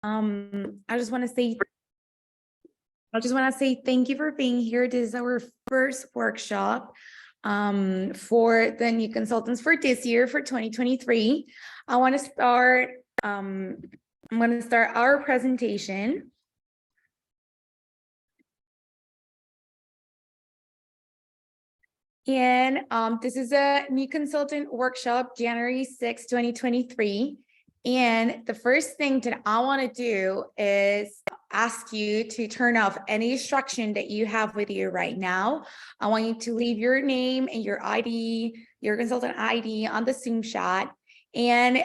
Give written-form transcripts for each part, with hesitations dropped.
I just want to say thank you for being here. This is our first workshop for the new consultants for this year, for 2023. I want to start, I'm going to start our presentation. And this is a new consultant workshop, January 6, 2023. And the first thing that I want to do is ask you to turn off any distraction that you have with you right now. I want you to leave your name and your ID, your consultant ID on the Zoom chat. And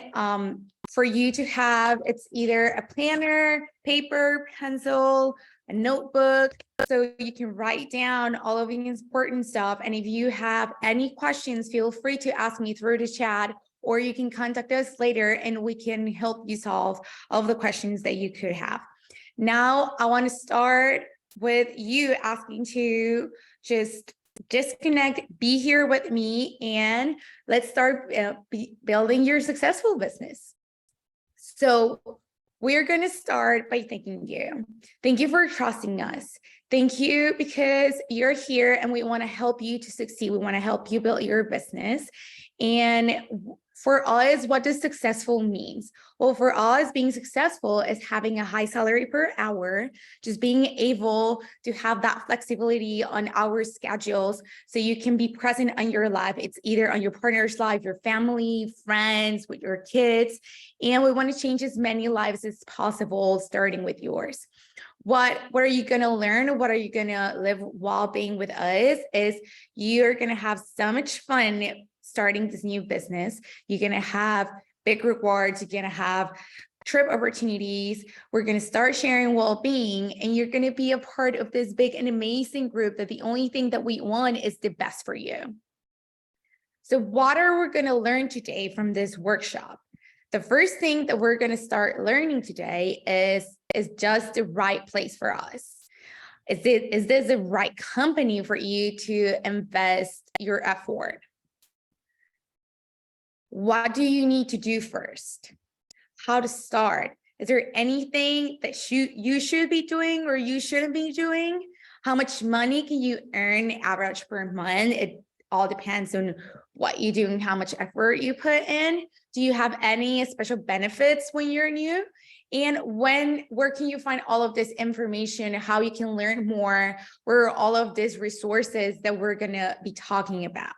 for you to have, it's either a planner, paper, pencil, a notebook, so you can write down all of the important stuff. And if you have any questions, feel free to ask me through the chat, or you can contact us later and we can help you solve all of the questions that you could have. Now, I want to start with you asking to just disconnect, be here with me, and let's start building your successful business. So we're going to start by thanking you. Thank you for trusting us. Thank you because you're here and we want to help you to succeed. We want to help you build your business. And for us, what does successful means? Well, for us, being successful is having a high salary per hour, just being able to have that flexibility on our schedules so you can be present on your life. It's either on your partner's life, your family, friends, with your kids. And we want to change as many lives as possible, starting with yours. What are you going to learn? What are you going to live while being with us is you're going to have so much fun starting this new business. You're going to have big rewards. You're going to have trip opportunities. We're going to start sharing well-being, and you're going to be a part of this big and amazing group that the only thing that we want is the best for you. So what are we going to learn today from this workshop? The first thing that we're going to start learning today is just the right place for us. Is this the right company for you to invest your effort? What do you need to do first? How to start? Is there anything that you should be doing or you shouldn't be doing? How much money can you earn average per month? It all depends on what you do and how much effort you put in. Do you have any special benefits when you're new? And where can you find all of this information, how you can learn more, where are all of these resources that we're going to be talking about?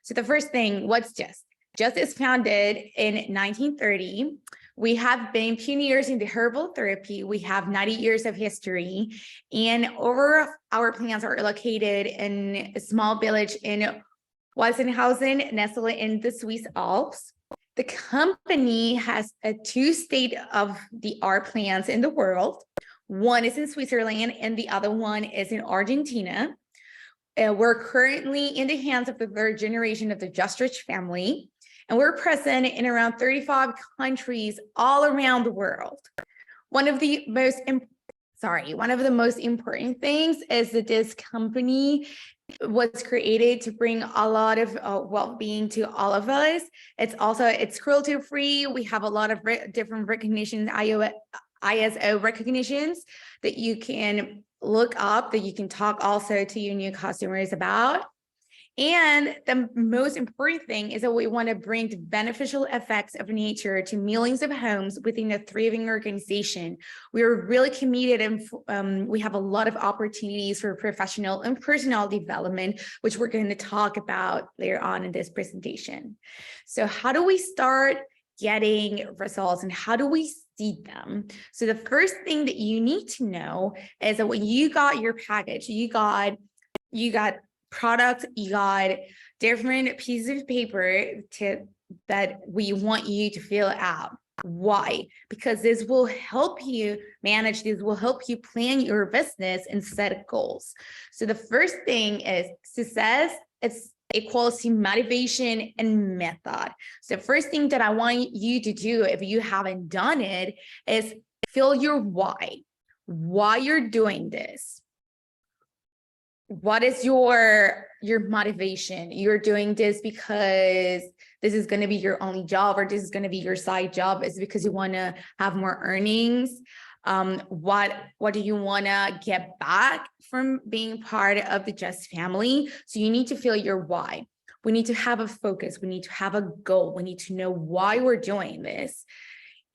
So the first thing, what's Just? Just is founded in 1930. We have been pioneers in the herbal therapy. We have 90 years of history, and our plants are located in a small village in Weisenhausen, nestled in the Swiss Alps. The company has two state-of-the-art plants in the world. One is in Switzerland and the other one is in Argentina. We're currently in the hands of the third generation of the Justrich family, and we're present in around 35 countries all around the world. One of the most important things is that this company was created to bring a lot of well-being to all of us. It's cruelty-free. We have a lot of different recognitions, ISO recognitions that you can look up, that you can talk also to your new customers about. And the most important thing is that we want to bring the beneficial effects of nature to millions of homes within a thriving organization. We are really committed, and we have a lot of opportunities for professional and personal development, which we're going to talk about later on in this presentation. So how do we start getting results and how do we see them? So the first thing that you need to know is that when you got your package, you got products, you got different pieces of paper that we want you to fill out. Why? Because this will help you manage, this will help you plan your business and set goals. So the first thing is success. It's equals to motivation and method. So the first thing that I want you to do, if you haven't done it, is fill your why you're doing this. what is your motivation? You're doing this because this is going to be your only job, or this is going to be your side job? Is it because you want to have more earnings? What do you want to get back from being part of the Just family? So you need to feel your why. We need to have a focus. We need to have a goal. We need to know why we're doing this.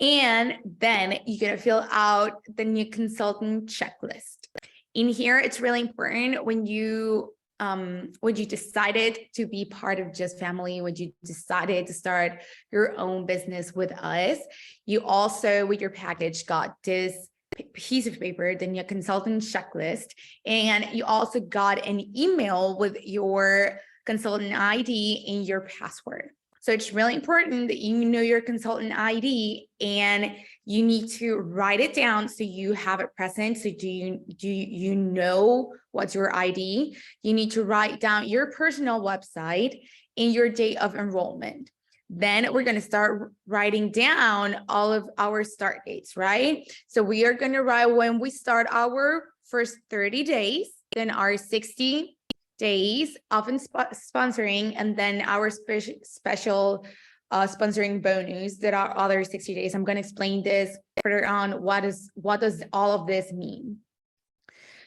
And then you're going to fill out the new consultant checklist. In here, it's really important when you decided to be part of Just Family, when you decided to start your own business with us, you also, with your package, got this piece of paper, the new consultant checklist, and you also got an email with your consultant ID and your password. So it's really important that you know your consultant ID, and you need to write it down so you have it present. So do you know what's your ID? You need to write down your personal website and your date of enrollment. Then we're going to start writing down all of our start dates, right? So we are going to write when we start our first 30 days, then our 60 days of sponsoring, and then our special sponsoring bonus that are other 60 days. I'm going to explain this further on. What does all of this mean?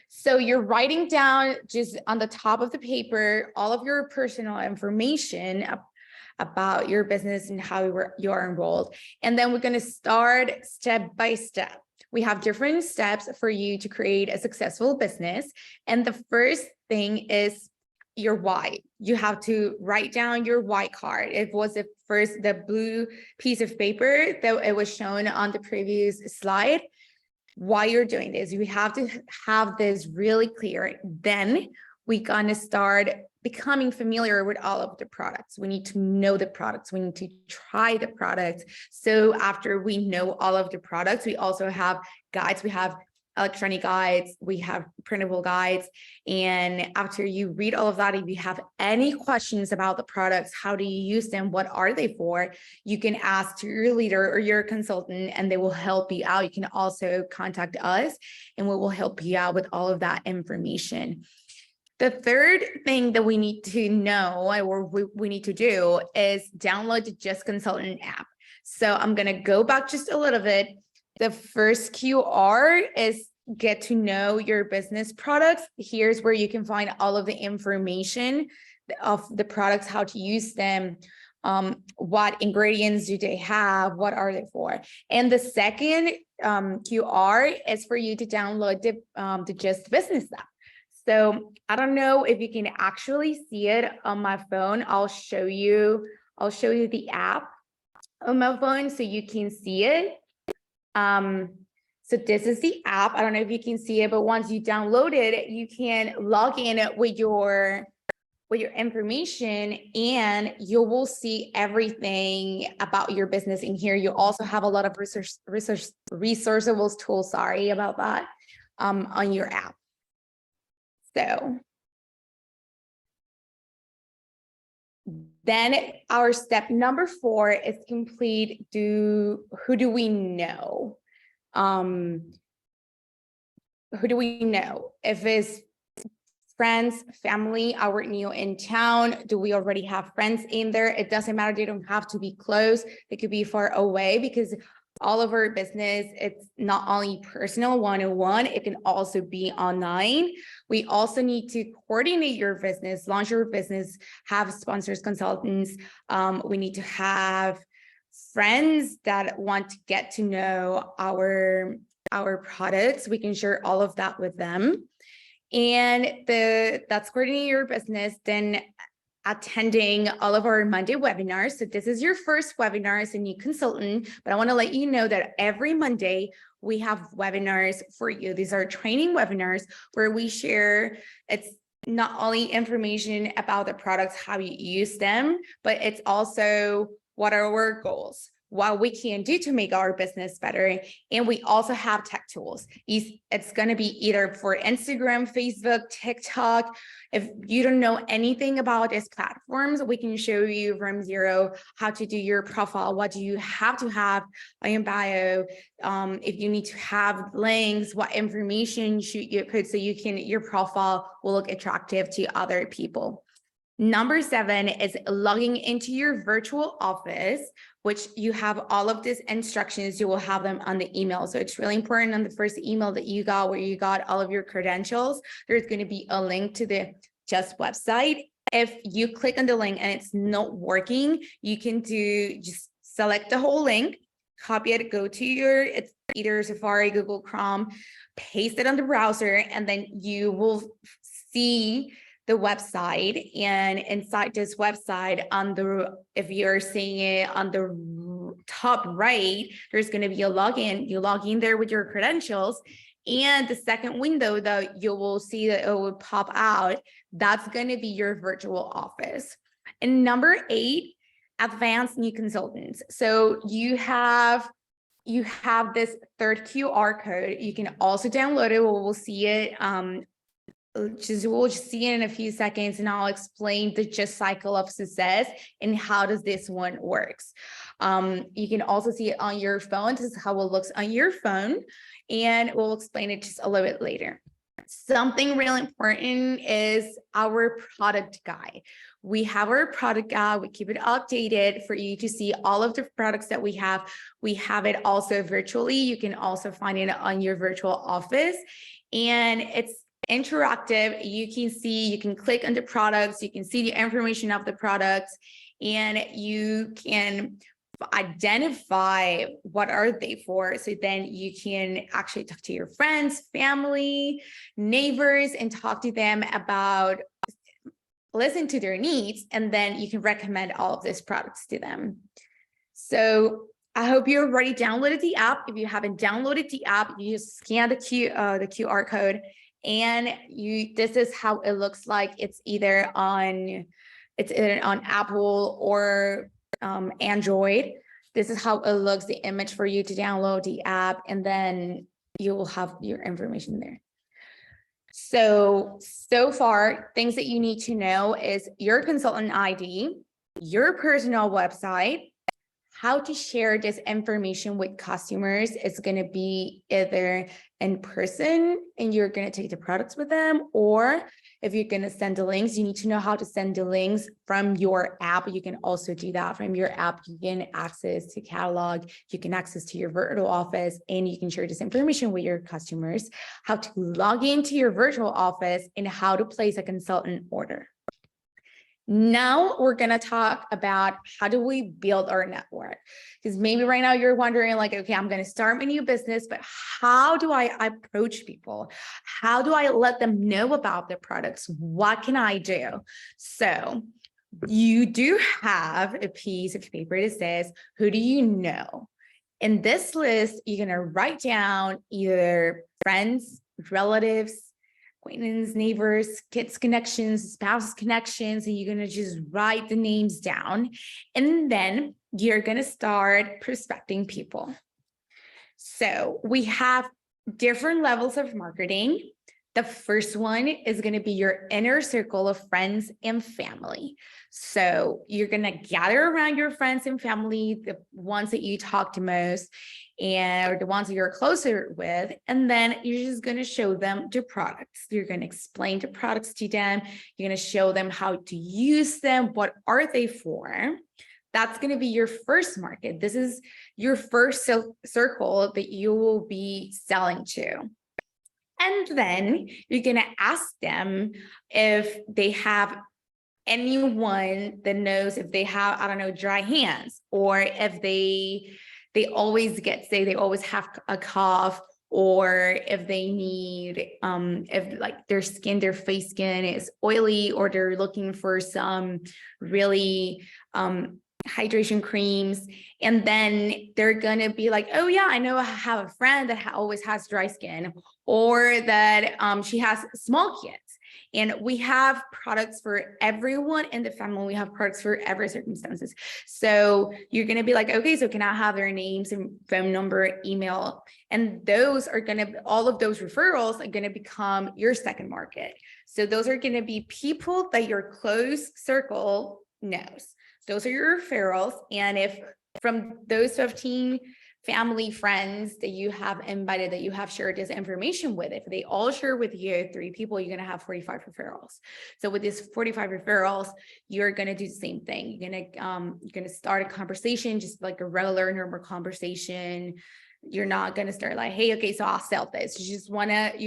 So you're writing down just on the top of the paper all of your personal information about your business and how you're enrolled. And then we're going to start step by step. We have different steps for you to create a successful business. And the first thing is your why. You have to write down your why card. It was the blue piece of paper that it was shown on the previous slide. Why you're doing this. You have to have this really clear. Then we're gonna start becoming familiar with all of the products. We need to know the products. We need to try the products. So after we know all of the products, we also have guides. We have electronic guides, we have printable guides. And after you read all of that, if you have any questions about the products, how do you use them? What are they for? You can ask to your leader or your consultant, and they will help you out. You can also contact us, and we will help you out with all of that information. The third thing that we need to know, or we need to do, is download the Just Consultant app. So I'm going to go back just a little bit. The first QR is get to know your business products. Here's where you can find all of the information of the products, how to use them, what ingredients do they have, what are they for. And the second QR is for you to download the Just Business app. So I don't know if you can actually see it on my phone. I'll show you the app on my phone so you can see it. So this is the app. I don't know if you can see it, but once you download it, you can log in with your information, and you will see everything about your business in here. You also have a lot of resourceable tools, sorry about that, on your app. So then our step number 4 is complete. Who do we know? Who do we know? If it's friends, family, our new in town, do we already have friends in there? It doesn't matter. They don't have to be close. They could be far away, because all of our business, it's not only personal one-on-one, it can also be online. We also need to coordinate your business, launch your business, have sponsors, consultants. We need to have friends that want to get to know our products. We can share all of that with them. And that's coordinating your business. Then attending all of our Monday webinars. So this is your first webinar as a new consultant, but I want to let you know that every Monday we have webinars for you. These are training webinars where we share, it's not only information about the products, how you use them, but it's also what are our goals? what we can do to make our business better. And we also have tech tools. It's going to be either for Instagram, Facebook, TikTok. If you don't know anything about these platforms, we can show you from zero how to do your profile. What do you have to have in your bio? If you need to have links, what information should you put so your profile will look attractive to other people. Number 7 is logging into your virtual office, which you have all of these instructions. You will have them on the email. So it's really important on the first email that you got where you got all of your credentials, there's going to be a link to the Just website. If you click on the link and it's not working, you can just select the whole link, copy it, go to it's either Safari, Google Chrome, paste it on the browser, and then you will see the website. And inside this website, if you're seeing it on the top right, there's going to be a login. You log in there with your credentials, and the second window that you will see that it will pop out, that's going to be your virtual office. And number 8, advanced new consultants. So you have this third QR code. You can also download it. We'll see it. We'll just see it in a few seconds, and I'll explain the Just cycle of success and how does this one works. You can also see it on your phone. This is how it looks on your phone, and we'll explain it just a little bit later. Something really important is our product guide. We have our product guide. We keep it updated for you to see all of the products that we have. We have it also virtually. You can also find it on your virtual office, and it's interactive. You can click on the products, you can see the information of the products, and you can identify what are they for. So then you can actually talk to your friends, family, neighbors, and talk to them about, listen to their needs, and then you can recommend all of these products to them. So I hope you already downloaded the app. If you haven't downloaded the app, you just scan the QR code, and this is how it looks like. It's either on Apple or Android. This is how it looks, the image for you to download the app, and then you will have your information there. So far, things that you need to know is your consultant ID, your personal website, how to share this information with customers. It's going to be either in person and you're going to take the products with them, or if you're going to send the links, you need to know how to send the links from your app. You can also do that from your app. You can access to catalog, you can access to your virtual office, and you can share this information with your customers, how to log into your virtual office, and how to place a consultant order. Now we're going to talk about how do we build our network? Because maybe right now you're wondering, like, okay, I'm going to start my new business, but how do I approach people? How do I let them know about the products? What can I do? So you do have a piece of paper that says, who do you know? In this list, you're going to write down either friends, relatives, acquaintances, neighbors, kids connections, spouse connections, and you're going to just write the names down. And then you're going to start prospecting people. So we have different levels of marketing. The first one is going to be your inner circle of friends and family. So you're going to gather around your friends and family, the ones that you talk to most, and the ones that you're closer with, and then you're just going to show them the products. You're going to explain the products to them. You're going to show them how to use them. What are they for? That's going to be your first market. This is your first circle that you will be selling to. And then you're going to ask them if they have anyone that knows if they have, I don't know, dry hands, or if they always they always have a cough, or if they need, if like their face skin is oily, or they're looking for some really hydration creams. And then they're going to be like, oh yeah, I know I have a friend that always has dry skin, or that she has small kids. And we have products for everyone in the family. We have products for every circumstances. So you're going to be like, okay, so can I have their names and phone number, email? And those are going to, all of those referrals are going to become your second market. So those are going to be people that your close circle knows. Those are your referrals. And if from those 15 family friends that you have invited, that you have shared this information with, if they all share with you 3 people, you're going to have 45 referrals. So with these 45 referrals, you're going to do the same thing. You're going to start a conversation, just like a regular normal conversation. You're not going to start like, hey, okay, so I'll sell this. You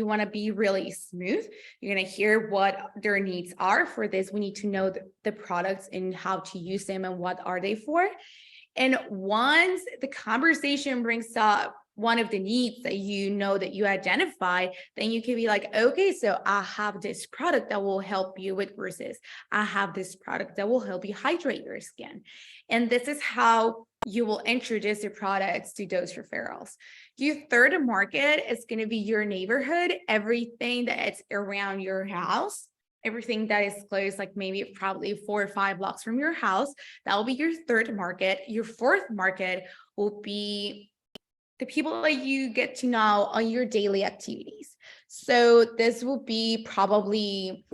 want to be really smooth. You're going to hear what their needs are for this. We need to know the products and how to use them and what are they for. And once the conversation brings up one of the needs that you know that you identify, then you can be like, okay, so I have this product that will help you with bruises. I have this product that will help you hydrate your skin. And this is how you will introduce your products to those referrals. Your third market is going to be your neighborhood, everything that's around your house. Everything that is close, like maybe probably 4 or 5 blocks from your house, that will be your third market. Your fourth market will be the people that you get to know on your daily activities. So this will be probably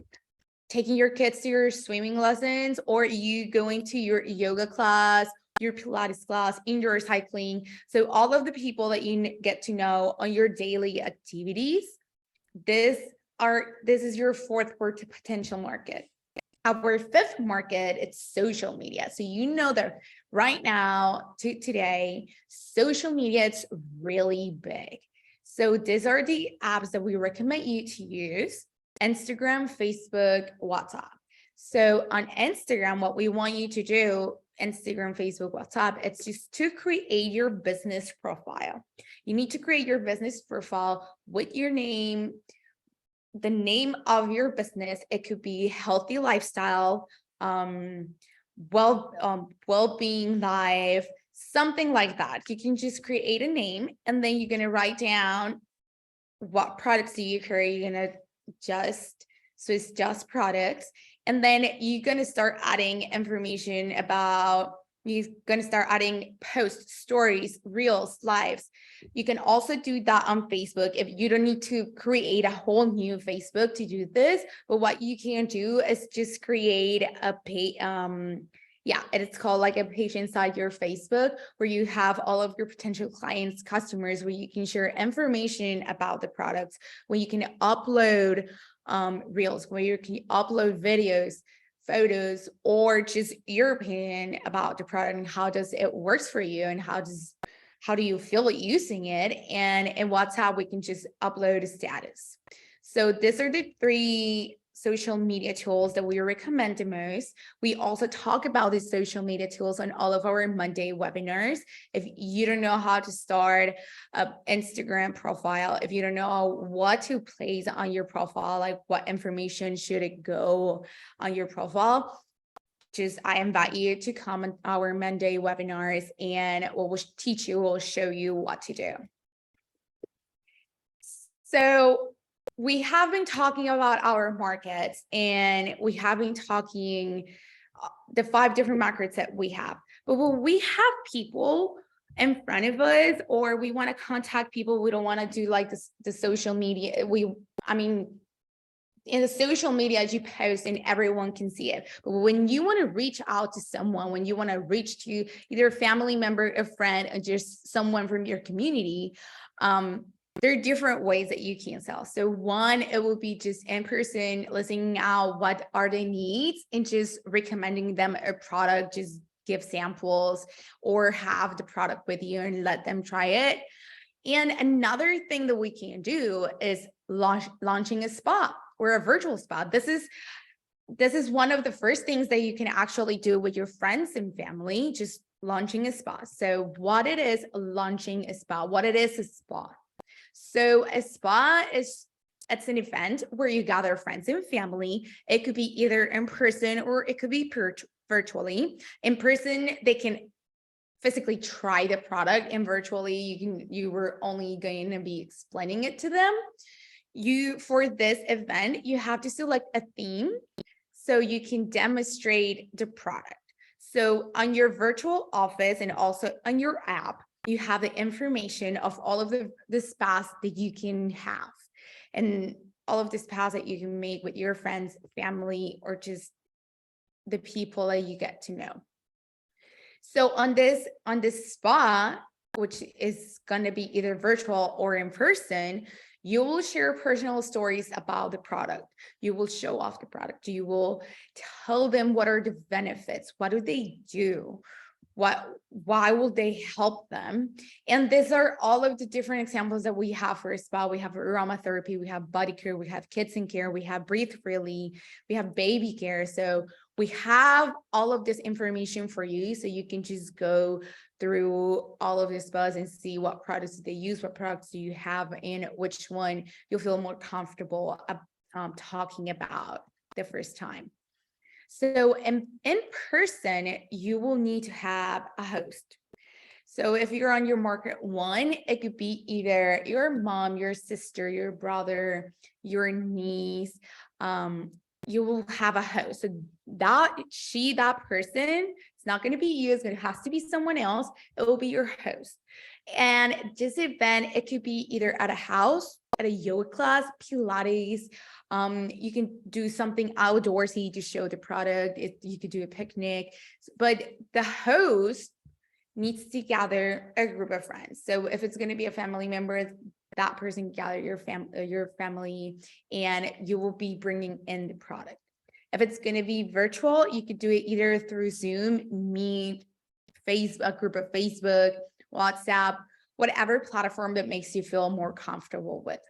taking your kids to your swimming lessons, or you going to your yoga class, your Pilates class, indoor cycling. So all of the people that you get to know on your daily activities, this is your fourth potential market. Our fifth market, it's social media. So you know that right now, today, social media is really big. So these are the apps that we recommend you to use: Instagram, Facebook, WhatsApp. So on Instagram, what we want you to do, Instagram, Facebook, WhatsApp, it's just to create your business profile. You need to create your business profile with your name, the name of your business. It could be Healthy Lifestyle, well-being life, something like that. You can just create a name, and then you're going to write down what products do you carry. You're going to so it's just products. And then you're going to start adding information about, you're going to start adding posts, stories, reels, lives. You can also do that on Facebook. If you don't need to create a whole new Facebook to do this, but what you can do is just create a page. It's called like a page inside your Facebook, where you have all of your potential clients, customers, where you can share information about the products, where you can upload reels, where you can upload videos, photos, or just your opinion about the product and how does it works for you, and how do you feel using it. And in WhatsApp, we can just upload a status. So these are the 3 social media tools that we recommend the most. We also talk about these social media tools on all of our Monday webinars. If you don't know how to start an Instagram profile, if you don't know what to place on your profile, like what information should it go on your profile, I invite you to come on our Monday webinars, and we'll teach you, we'll show you what to do. So we have been talking about our markets, and we have been talking the 5 different markets that we have. But when we have people in front of us, or we want to contact people, we don't want to do like the social media. In the social media, you post and everyone can see it. But when you want to reach out to someone, when you want to reach to either a family member, a friend, or just someone from your community, there are different ways that you can sell. So one, it will be just in person, listening out what are their needs and just recommending them a product, just give samples or have the product with you and let them try it. And another thing that we can do is launching a spa or a virtual spa. This is one of the first things that you can actually do with your friends and family, just launching a spa. So what it is, launching a spa, what it is a spa. So a spa it's an event where you gather friends and family. It could be either in person or it could be virtually. In person, they can physically try the product, and virtually you were only going to be explaining it to them. for this event, you have to select a theme so you can demonstrate the product. So on your virtual office and also on your app, you have the information of all of the spas that you can have and all of the spas that you can make with your friends, family, or just the people that you get to know. So on this spa, which is going to be either virtual or in person, you will share personal stories about the product. You will show off the product. You will tell them what are the benefits. What do they do? Why will they help them? And these are all of the different examples that we have for a spa. We have aromatherapy, we have body care, we have kids in care, we have breathe freely, we have baby care. So we have all of this information for you, so you can just go through all of the spas and see what products they use, what products do you have, and which one you'll feel more comfortable talking about the first time. So in person, you will need to have a host. So if you're on your market one, it could be either your mom, your sister, your brother, your niece. You will have a host. So that person, it's not going to be you, it has to be someone else. It will be your host. And this event, it could be either at a house, at a yoga class, Pilates. You can do something outdoorsy to show the product. You could do a picnic, but the host needs to gather a group of friends. So if it's going to be a family member, that person gather your family, and you will be bringing in the product. If it's going to be virtual, you could do it either through Zoom, Meet, Facebook, a group of Facebook, WhatsApp, whatever platform that makes you feel more comfortable with.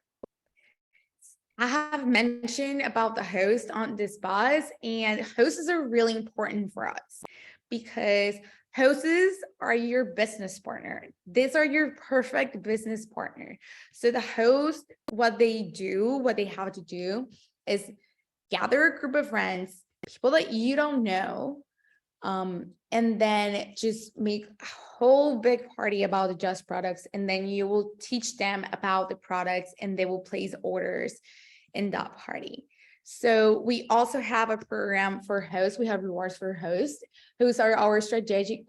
I have mentioned about the host on this bus, and hosts are really important for us because hosts are your business partner. These are your perfect business partner. So the host, what they have to do is gather a group of friends, people that you don't know, and then just make a whole big party about the Just products. And then you will teach them about the products, and they will place orders in that party. So we also have a program for hosts. We have rewards for hosts. Hosts are our strategic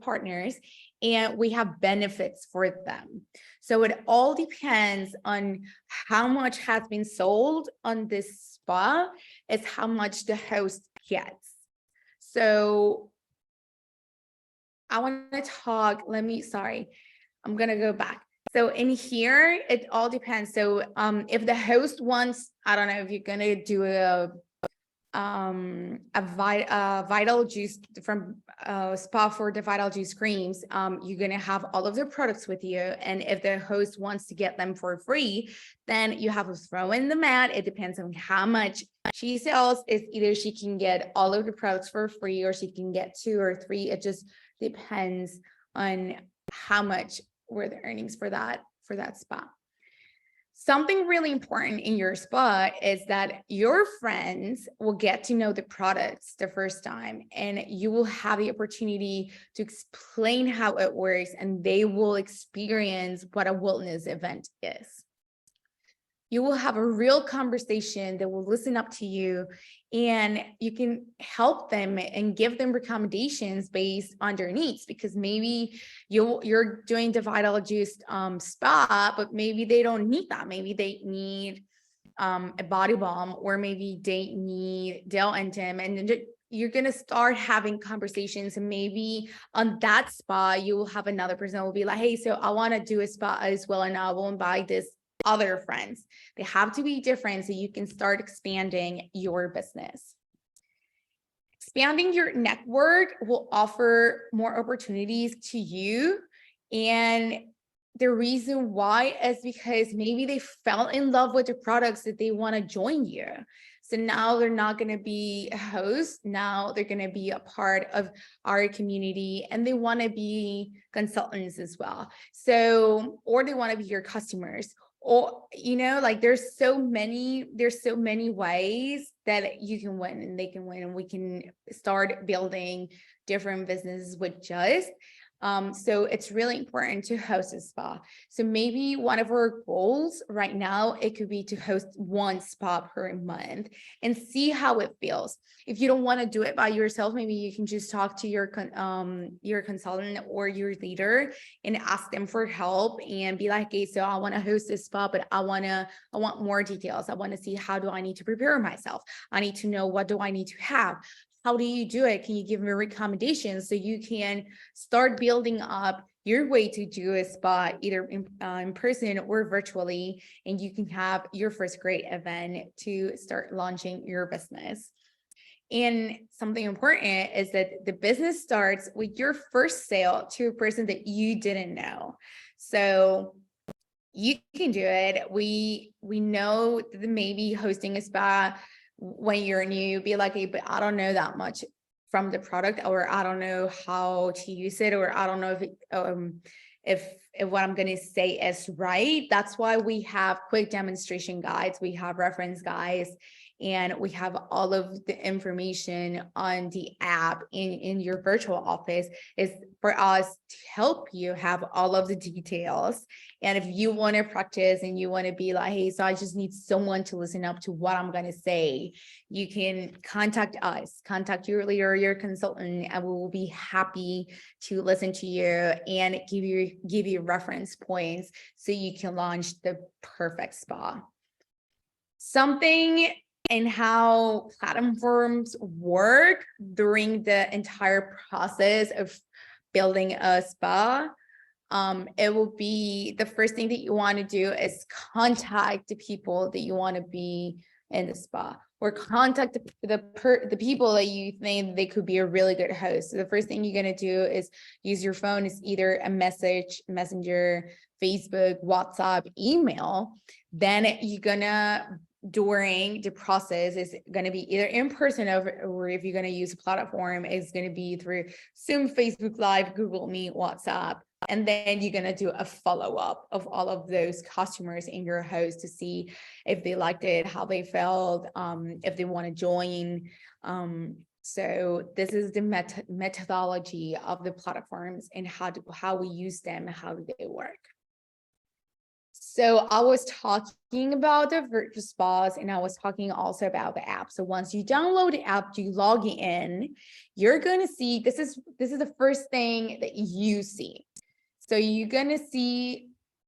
partners, and we have benefits for them. So it all depends on how much has been sold on this spa, is how much the host gets. So I want to talk, I'm going to go back. So in here, it all depends. So if the host wants, I don't know if you're going to do a Vital Juice from spa for the Vital Juice creams, you're going to have all of their products with you. And if the host wants to get them for free, then you have to throw in the mat. It depends on how much she sells. It's either she can get all of the products for free, or she can get 2 or 3. It just depends on how much were the earnings for that spa. Something really important in your spa is that your friends will get to know the products the first time, and you will have the opportunity to explain how it works, and they will experience what a wellness event is. You will have a real conversation. That will listen up to you, and you can help them and give them recommendations based on their needs, because maybe you're doing the Vital Juice spa, but maybe they don't need that. Maybe they need a body balm, or maybe they need Del Intim, and then you're going to start having conversations. And maybe on that spa, you will have another person that will be like, hey, so I want to do a spa as well, and I won't buy this other friends. They have to be different so you can start expanding your business. Expanding your network will offer more opportunities to you. And the reason why is because maybe they fell in love with the products that they want to join you. So now they're not going to be a host. Now they're going to be a part of our community, and they want to be consultants as well. So, or they want to be your customers. Or, like there's so many ways that you can win, and they can win, and we can start building different businesses with Just. So it's really important to host a spa. So maybe one of our goals right now, it could be to host one spa per month and see how it feels. If you don't want to do it by yourself, maybe you can just talk to your consultant or your leader and ask them for help and be like, hey, so I want to host this spa, but I want more details. I want to see, how do I need to prepare myself? I need to know, what do I need to have? How do you do it? Can you give me recommendations so you can start building up your way to do a spa, either in person or virtually, and you can have your first great event to start launching your business. And something important is that the business starts with your first sale to a person that you didn't know. So you can do it. We know that maybe hosting a spa when you're new, be like, hey, but I don't know that much from the product, or I don't know how to use it, or I don't know if what I'm going to say is right. That's why we have quick demonstration guides, we have reference guides, and we have all of the information on the app in your virtual office, is for us to help you have all of the details. And if you want to practice and you want to be like, hey, so I just need someone to listen up to what I'm going to say, you can contact us, contact your leader, your consultant, and we will be happy to listen to you and give you reference points so you can launch the perfect spa. Something and how platforms work during the entire process of building a spa. It will be, the first thing that you want to do is contact the people that you want to be in the spa, or contact the people that you think they could be a really good host. So the first thing you're going to do is use your phone. It's either a messenger, Facebook, WhatsApp, email. Then you're gonna, during the process, is going to be either in person, or if you're going to use a platform, it's going to be through Zoom, Facebook Live, Google Meet, WhatsApp. And then you're going to do a follow-up of all of those customers in your host to see if they liked it, how they felt, if they want to join. So this is the methodology of the platforms and how we use them, how do they work. So I was talking about the virtual spas, and I was talking also about the app. So once you download the app, you log in, you're going to see, this is the first thing that you see. So you're going to see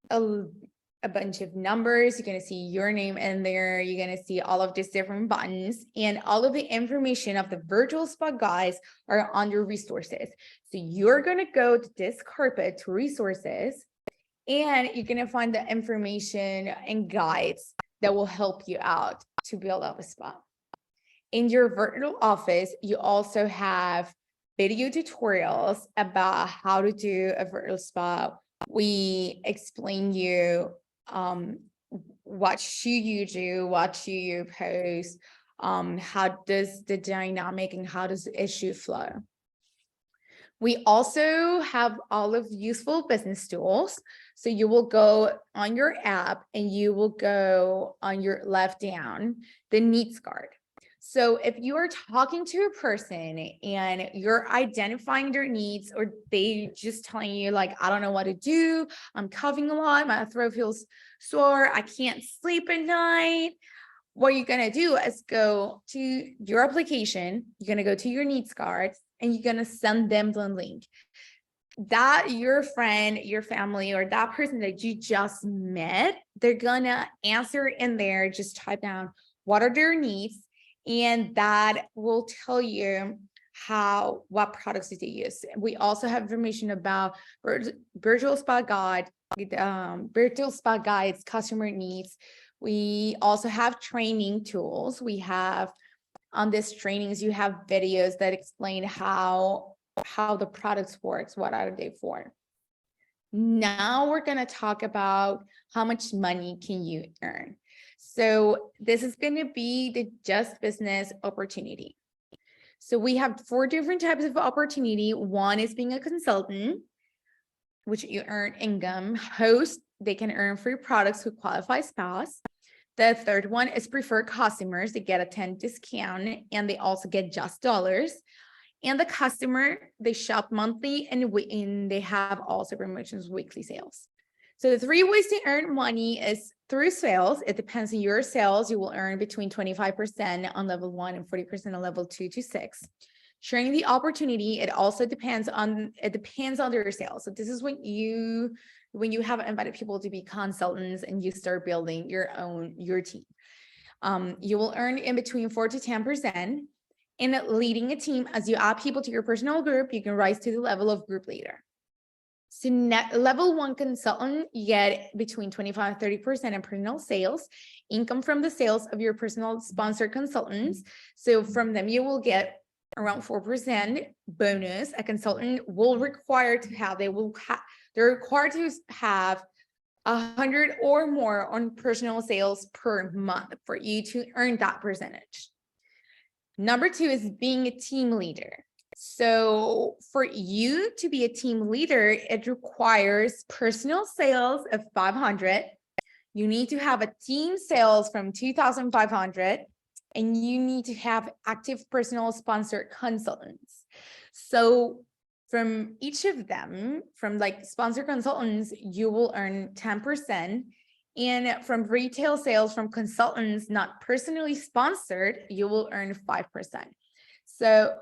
a bunch of numbers. You're going to see your name in there. You're going to see all of these different buttons, and all of the information of the virtual spa guides are under resources. So you're going to go to this carpet to resources, and you're going to find the information and guides that will help you out to build up a spa. In your virtual office, you also have video tutorials about how to do a virtual spa. We explain you what should you do, what should you post, how does the dynamic and how does the issue flow. We also have all of useful business tools. So you will go on your app and you will go on your left down, the needs card. So if you are talking to a person and you're identifying their needs, or they just telling you like, I don't know what to do, I'm coughing a lot, my throat feels sore, I can't sleep at night, what you're going to do is go to your application, you're going to go to your needs card, and you're going to send them the link. That your friend, your family, or that person that you just met, they're going to answer in there, just type down what are their needs, and that will tell you what products did they use. We also have information about virtual spa guide, virtual spa guides, customer needs. We also have training tools. We have on these trainings, you have videos that explain how the products works, what are they for. Now we're going to talk about how much money can you earn. So this is going to be the Just Business opportunity. So we have 4 different types of opportunity. One is being a consultant, which you earn income. Host, they can earn free products who qualify spas. The third one is preferred customers. They get a 10% discount, and they also get just dollars. And the customer, they shop monthly and they have also promotions, weekly sales. So the 3 ways to earn money is through sales. It depends on your sales. You will earn between 25% on level 1 and 40% on level 2 to 6. Sharing the opportunity, it also depends on your sales. So this is when you have invited people to be consultants and you start building your team. You will earn in between 4 to 10%. In leading a team, as you add people to your personal group, you can rise to the level of group leader. So level 1 consultant, you get between 25 and 30% in personal sales, income from the sales of your personal sponsored consultants. So from them, you will get around 4% bonus. A consultant will require to have, they're required to have 100 or more on personal sales per month for you to earn that percentage. Number 2 is being a team leader. So for you to be a team leader, it requires personal sales of 500. You need to have a team sales from 2,500, and you need to have active personal sponsored consultants. So from each of them, from like sponsored consultants, you will earn 10%. And from retail sales from consultants not personally sponsored, you will earn 5%. So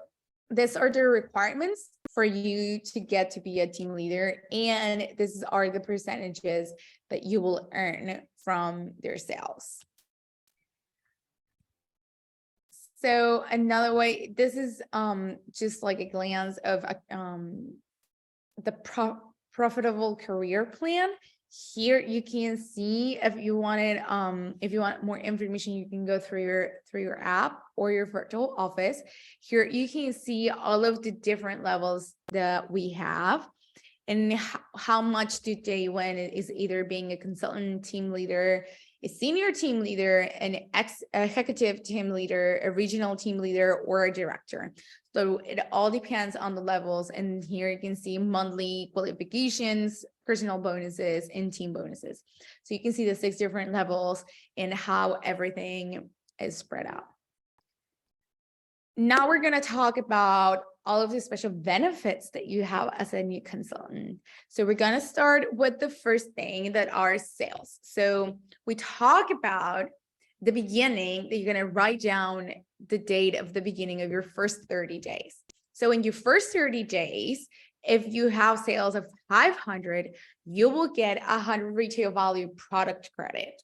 these are the requirements for you to get to be a team leader. And these are the percentages that you will earn from their sales. So another way, this is just like a glance of the profitable career plan. Here you can see if you want more information, you can go through your app or your virtual office. Here you can see all of the different levels that we have and how much do they win is either being a consultant, team leader, a senior team leader, an executive team leader, a regional team leader, or a director. So it all depends on the levels. And here you can see monthly qualifications, personal bonuses, and team bonuses. So you can see the 6 different levels and how everything is spread out. Now we're going to talk about all of the special benefits that you have as a new consultant. So we're going to start with the first thing that are sales. So we talk about the beginning that you're going to write down the date of the beginning of your first 30 days. So in your first 30 days, if you have sales of 500, you will get 100 retail value product credit.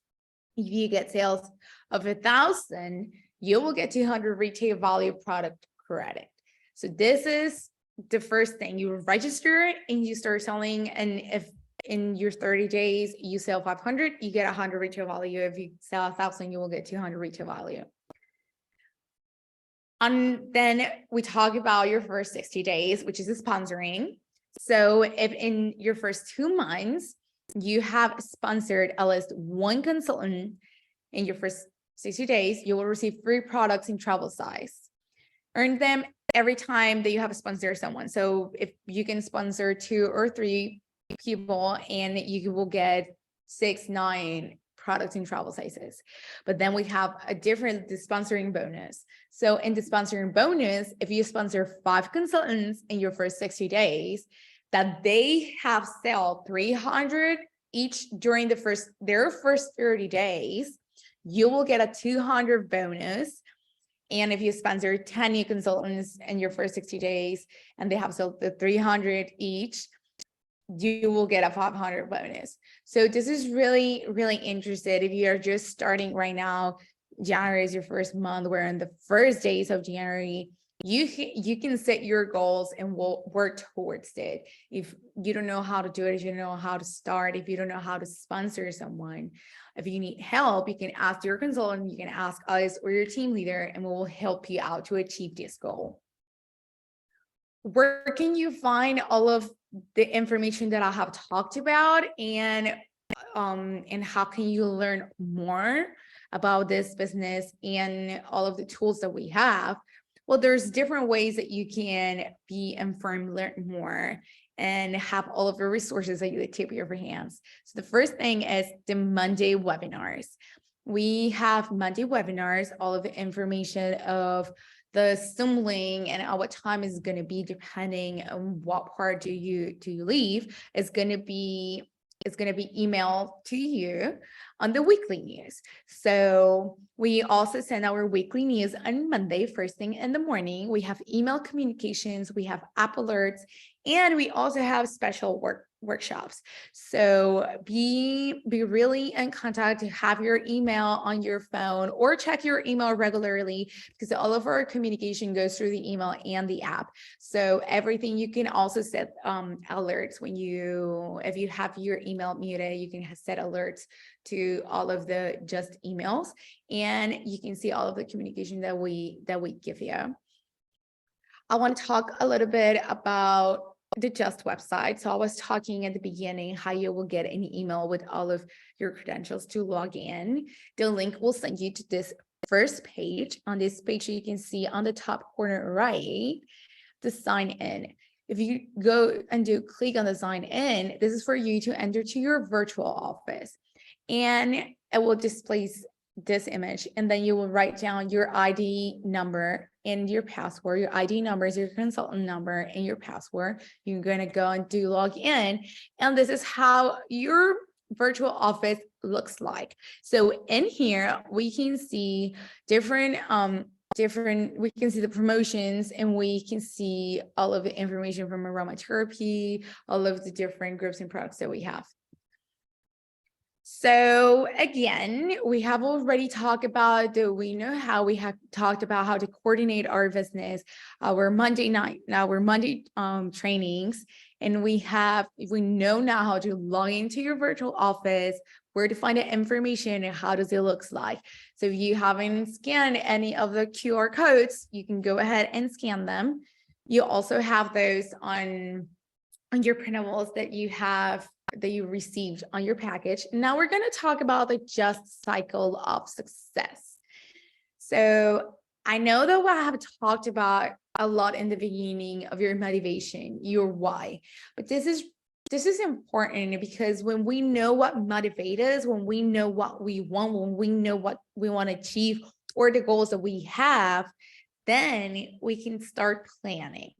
If you get sales of 1,000, you will get 200 retail value product credit. So this is the first thing. You register and you start selling. And if in your 30 days you sell 500, you get 100 retail value. If you sell 1,000, you will get 200 retail value. And then we talk about your first 60 days, which is the sponsoring. So if in your first 2 months, you have sponsored at least 1 consultant in your first 60 days, you will receive free products in travel size. Earn them every time that you have a sponsor someone. So if you can sponsor 2 or 3 people and you will get 6, 9 products in travel sizes. But then we have the sponsoring bonus. So in the sponsoring bonus, if you sponsor 5 consultants in your first 60 days, that they have sell 300 each during their first 30 days, you will get a 200 bonus. And if you sponsor 10 new consultants in your first 60 days and they have sold the 300 each, you will get a 500 bonus. So this is really, really interesting. If you are just starting right now, January is your first month, where in the first days of January, you can set your goals and work towards it. If you don't know how to do it, if you don't know how to start, if you don't know how to sponsor someone, if you need help, you can ask your consultant, you can ask us or your team leader, and we will help you out to achieve this goal. Where can you find all of the information that I have talked about, and how can you learn more about this business and all of the tools that we have? Well, there's different ways that you can be informed, learn more, and have all of the resources at the tip of your hands. So the first thing is the Monday webinars. We have Monday webinars, all of the information of the Zoom link and at what time is going to be depending on what part do you leave is going to be emailed to you on the weekly news. So we also send our weekly news on Monday, first thing in the morning. We have email communications, we have app alerts, and we also have special workshops. So be really in contact to have your email on your phone or check your email regularly, because all of our communication goes through the email and the app. So everything, you can also set alerts if you have your email muted, you can set alerts to all of the just emails, and you can see all of the communication that we give you. I want to talk a little bit about the Just website. So I was talking at the beginning how you will get an email with all of your credentials to log in. The link will send you to this first page. On this page, you can see on the top corner right, the sign in. If you go and click on the sign in, this is for you to enter to your virtual office, and it will display this image, and then you will write down your ID number and your password. Your ID number is your consultant number and your password. You're going to go and log in, and this is how your virtual office looks like. So in here, we can see different, we can see the promotions, and we can see all of the information from aromatherapy, all of the different groups and products that we have. So again, we have already talked about we have talked about how to coordinate our business, our Monday trainings, and we know now how to log into your virtual office, where to find the information, and how does it look like. So if you haven't scanned any of the QR codes, you can go ahead and scan them. You also have those on your printables that you received on your package. Now we're going to talk about the Just cycle of success. So I know that what I have talked about a lot in the beginning of your motivation, your why, but this is important, because when we know what motivates us, when we know what we want, when we know what we want to achieve or the goals that we have, then we can start planning.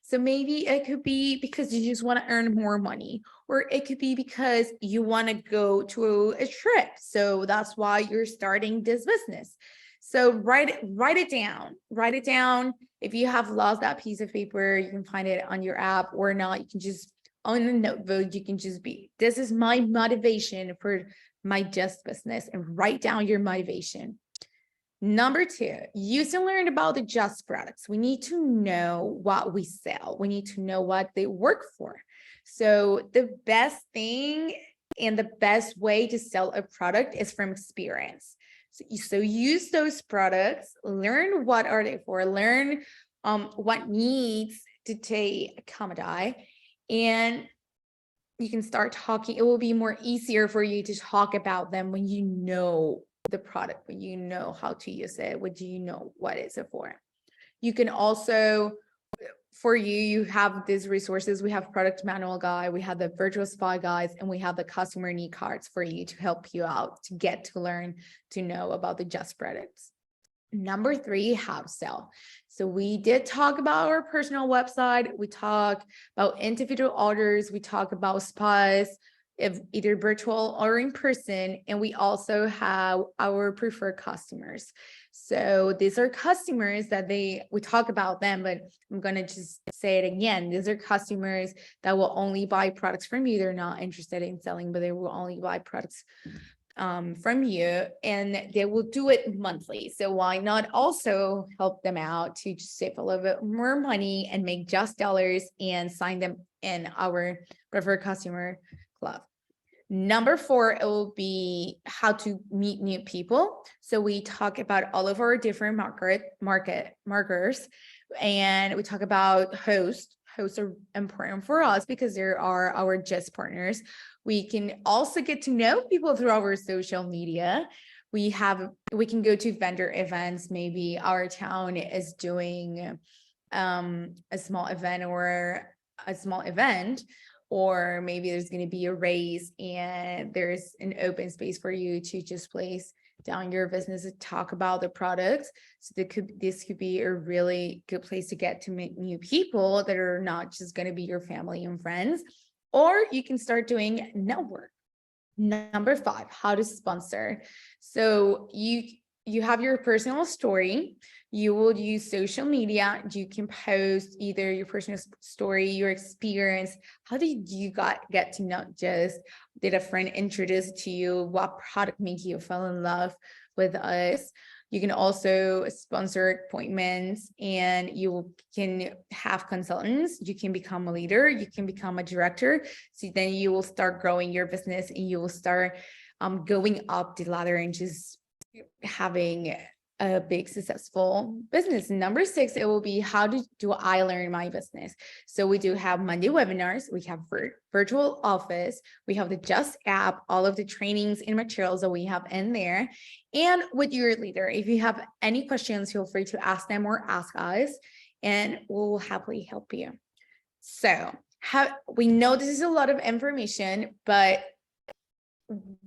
So maybe it could be because you just want to earn more money, or it could be because you want to go to a trip. So that's why you're starting this business. So write it down. If you have lost that piece of paper, you can find it on your app, or not, you can just on a notebook, you can just this is my motivation for my Just business, and write down your motivation. Number 2, use and learn about the Just products. We need to know what we sell. We need to know what they work for. So the best thing and the best way to sell a product is from experience. So use those products, learn what are they for, learn what needs to accommodate, and you can start talking. It will be more easier for you to talk about them when you know the product, when you know how to use it, when you know what is it for. You can also, you have these resources. We have product manual guide, we have the virtual spa guides, and we have the customer need cards for you to help you out to get to learn to know about the Just products. Number 3, how to sell. So we did talk about our personal website. We talk about individual orders. We talk about spas, if either virtual or in person, and we also have our preferred customers. So these are customers that we talk about them, but I'm going to just say it again. These are customers that will only buy products from you. They're not interested in selling, but they will only buy products from you, and they will do it monthly. So why not also help them out to just save a little bit more money and make Just dollars and sign them in our preferred customer club. Number 4, it will be how to meet new people. So we talk about all of our different market markers, and we talk about hosts. Hosts are important for us because there are our Just partners. We can also get to know people through our social media. We can go to vendor events. Maybe our town is doing a small event, or maybe there's going to be a race and there's an open space for you to just place down your business and talk about the products. So this could be a really good place to get to meet new people that are not just going to be your family and friends, or you can start doing network. Number 5, how to sponsor. So you have your personal story. You will use social media. You can post either your personal story, your experience. How did you get to know, just did a friend introduce to you? What product made you fall in love with us? You can also sponsor appointments, and you can have consultants. You can become a leader. You can become a director. So then you will start growing your business, and you will start going up the ladder and just having a big successful business. Number 6, it will be, how do I learn my business? So we do have Monday webinars, we have virtual office, we have the Just app, all of the trainings and materials that we have in there. And with your leader, if you have any questions, feel free to ask them or ask us, and we'll happily help you. So we know this is a lot of information, but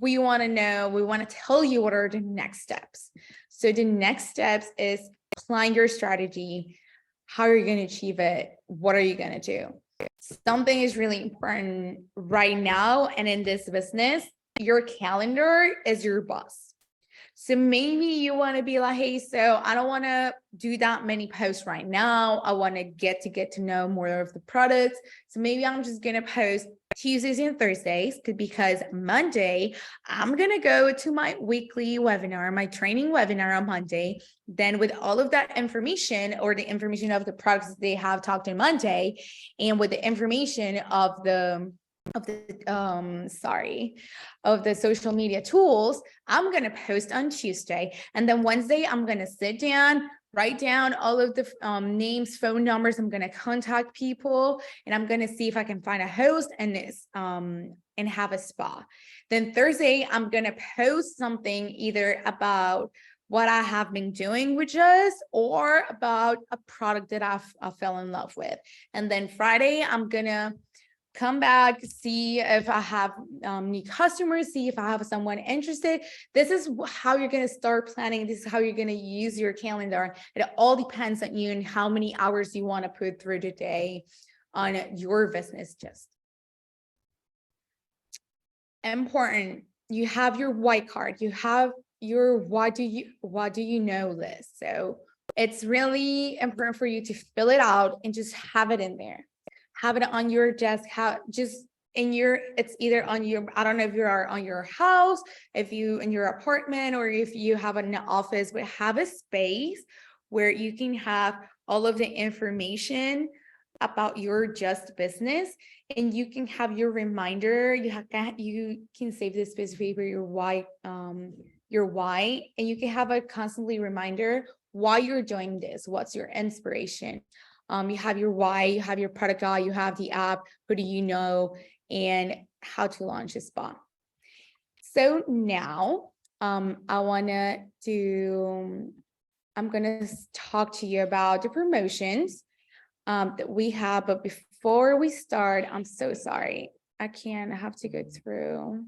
we want to tell you what are the next steps. So the next steps is plan your strategy. How are you going to achieve it? What are you going to do? Something is really important right now, and in this business, your calendar is your boss. So maybe you want to be like, hey, so I don't want to do that many posts right now. I want to get to know more of the products. So maybe I'm just going to post Tuesdays and Thursdays, because Monday, I'm going to go to my weekly webinar, my training webinar on Monday. Then with all of that information, or the information of the products they have talked on Monday, and with the information of the social media tools, I'm going to post on Tuesday. And then Wednesday, I'm going to sit down, write down all of the names, phone numbers. I'm going to contact people, and I'm going to see if I can find a host and have a spa. Then Thursday, I'm going to post something either about what I have been doing with us, or about a product that I fell in love with. And then Friday, I'm going to come back, see if I have new customers, see if I have someone interested. This is how you're going to start planning. This is how you're going to use your calendar. It all depends on you and how many hours you want to put through the day on your business. Just important. You have your white card. You have your what do you know list. So it's really important for you to fill it out and just have it in there. Have it on your desk, it's either on your, I don't know if you are on your house, if you in your apartment, or if you have an office, but have a space where you can have all of the information about your just business, and you can have your reminder. You can save this piece of paper, your why, and you can have a constantly reminder why you're doing this. What's your inspiration? You have your why, you have your product guide, you have the app, who do you know, and how to launch a spa. So now I'm gonna talk to you about the promotions that we have. But before we start, I'm so sorry. I have to go through.